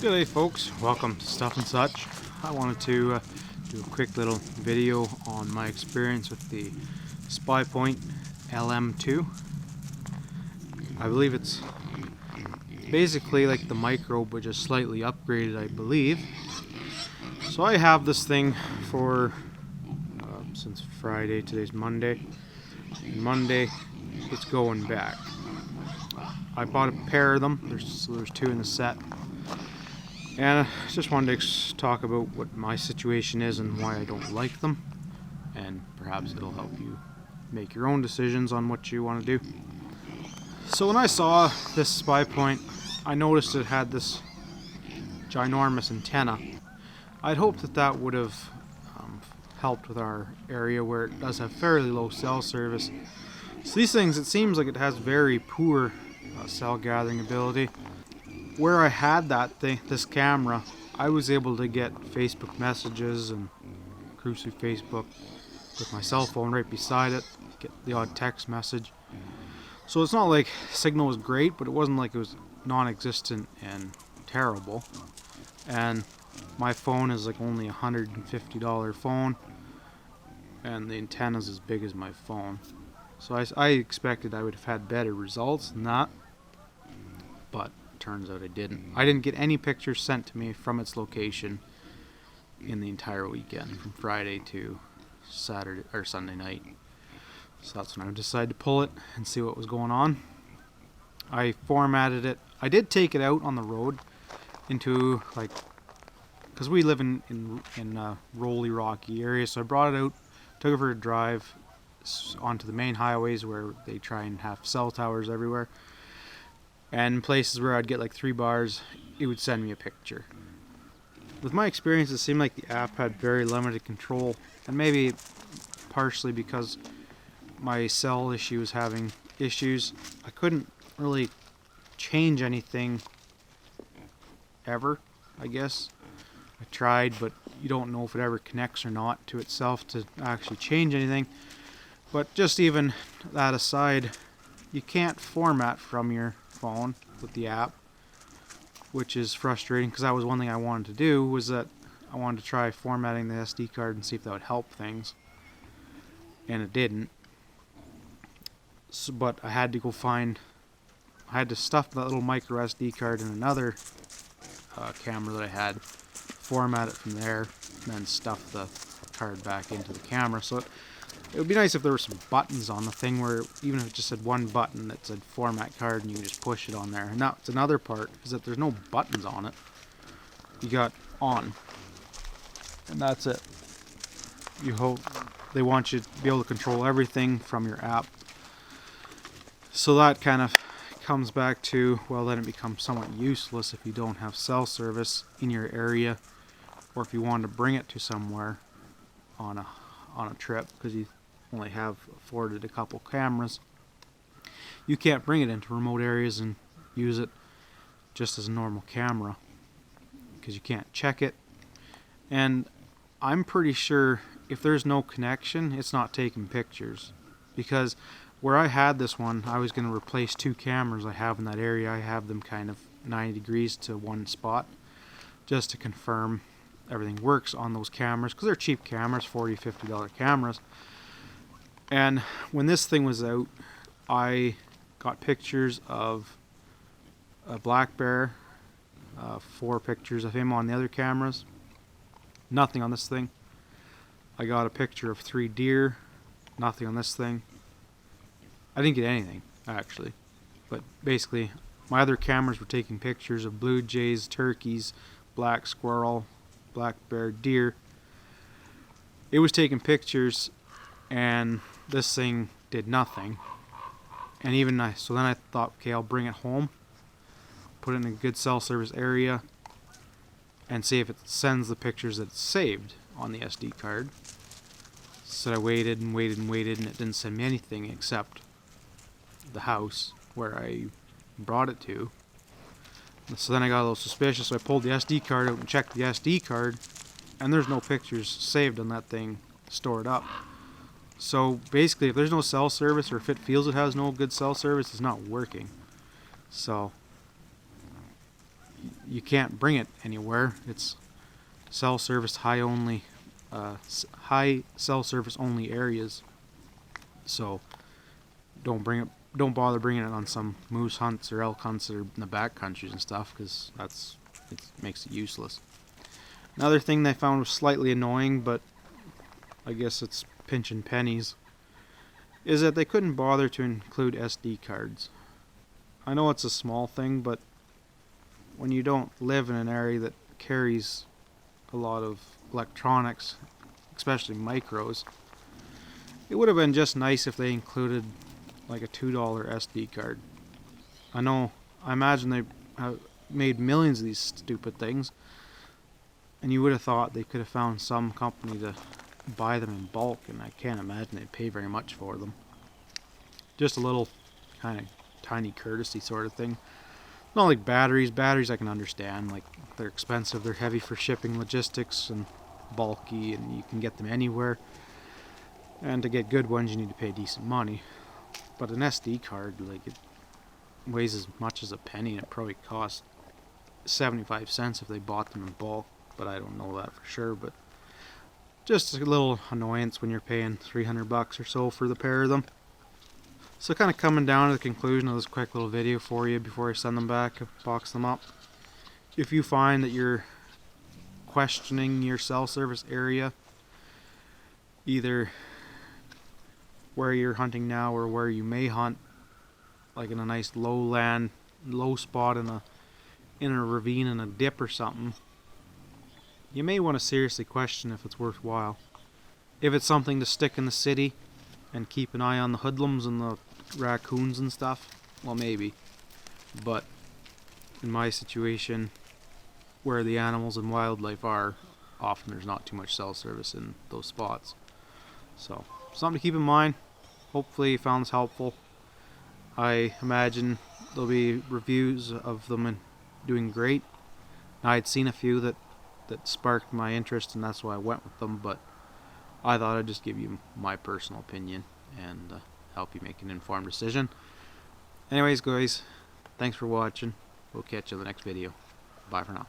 G'day folks, welcome to Stuff and Such. I wanted to do a quick little video on my experience with the Spypoint LM2. I believe it's basically like the Micro but just slightly upgraded, I believe. So I have this thing for since Friday, today's Monday. And Monday it's going back. I bought a pair of them, there's two in the set. And I just wanted to talk about what my situation is and why I don't like them, and perhaps it'll help you make your own decisions on what you want to do. So when I saw this Spypoint, I noticed it had this ginormous antenna. I'd hoped that that would have helped with our area where it does have fairly low cell service. So these things, it seems like it has very poor cell gathering ability. Where I had this camera, I was able to get Facebook messages and cruise through Facebook with my cell phone right beside it, get the odd text message. So it's not like signal was great, but it wasn't like it was non-existent and terrible. And my phone is like only a $150 phone, and the antenna's as big as my phone. So I expected I would have had better results than that, but turns out I didn't. I didn't get any pictures sent to me from its location in the entire weekend, from Friday to Saturday or Sunday night. So that's when I decided to pull it and see what was going on. I formatted it. I did take it out on the road into, like, because we live in a rolly, rocky area, so I brought it out, took it for a drive onto the main highways where they try and have cell towers everywhere. And places where I'd get like 3 bars, it would send me a picture. With my experience, it seemed like the app had very limited control, and maybe partially because my cell issue was having issues, I couldn't really change anything ever, I guess. I tried, but you don't know if it ever connects or not to itself to actually change anything. But just even that aside, you can't format from your phone with the app, which is frustrating, because that was one thing I wanted to do, was that I wanted to try formatting the SD card and see if that would help things, and it didn't. So, but I had to stuff that little micro SD card in another camera that I had, format it from there, and then stuff the card back into the camera. So it would be nice if there were some buttons on the thing where even if it just had one button that said format card and you could just push it on there. And that's another part, is that there's no buttons on it. You got on, and that's it. You hope they want you to be able to control everything from your app. So that kind of comes back to, well, then it becomes somewhat useless if you don't have cell service in your area, or if you want to bring it to somewhere on a trip, because you only have afforded a couple cameras. You can't bring it into remote areas and use it just as a normal camera, because you can't check it. And I'm pretty sure if there's no connection, it's not taking pictures, because where I had this one, I was going to replace 2 cameras I have in that area. I have them kind of 90 degrees to one spot, just to confirm everything works on those cameras, because they're cheap cameras, $40, $50 cameras. And when this thing was out, I got pictures of a black bear, 4 pictures of him on the other cameras, nothing on this thing. I got a picture of 3 deer, nothing on this thing. I didn't get anything, actually, but basically my other cameras were taking pictures of blue jays, turkeys, black squirrel, black bear, deer. It was taking pictures, and this thing did nothing. And so then I thought, okay, I'll bring it home, put it in a good cell service area, and see if it sends the pictures that it's saved on the SD card. So I waited and waited and waited, and it didn't send me anything except the house where I brought it to. So then I got a little suspicious, so I pulled the SD card out and checked the SD card, and there's no pictures saved on that thing stored up. So basically, if there's no cell service, or if it feels it has no good cell service, it's not working. So you can't bring it anywhere. It's cell service high cell service only areas. So don't bother bringing it on some moose hunts or elk hunts or in the back countries and stuff, because it makes it useless. Another thing they found was slightly annoying, but I guess it's pinching pennies, is that they couldn't bother to include SD cards. I know it's a small thing, but when you don't live in an area that carries a lot of electronics, especially micros, it would have been just nice if they included like a $2 SD card. I imagine they made millions of these stupid things, and you would have thought they could have found some company to buy them in bulk, and I can't imagine they'd pay very much for them. Just a little kind of tiny courtesy sort of thing. Not like batteries. Batteries I can understand, like they're expensive, they're heavy for shipping, logistics, and bulky, and you can get them anywhere. And to get good ones you need to pay decent money. But an SD card, like, it weighs as much as a penny, and it probably costs 75 cents if they bought them in bulk, but I don't know that for sure. But just a little annoyance when you're paying $300 or so for the pair of them. So kind of coming down to the conclusion of this quick little video for you before I send them back, box them up. If you find that you're questioning your cell service area, either where you're hunting now or where you may hunt, like in a nice low spot in a ravine in a dip or something, you may want to seriously question if it's worthwhile. If it's something to stick in the city and keep an eye on the hoodlums and the raccoons and stuff, well, maybe. But in my situation, where the animals and wildlife are, often there's not too much cell service in those spots. So, something to keep in mind. Hopefully you found this helpful. I imagine there'll be reviews of them and doing great. I had seen a few that sparked my interest, and that's why I went with them, but I thought I'd just give you my personal opinion and help you make an informed decision. Anyways, guys, thanks for watching. We'll catch you in the next video. Bye for now.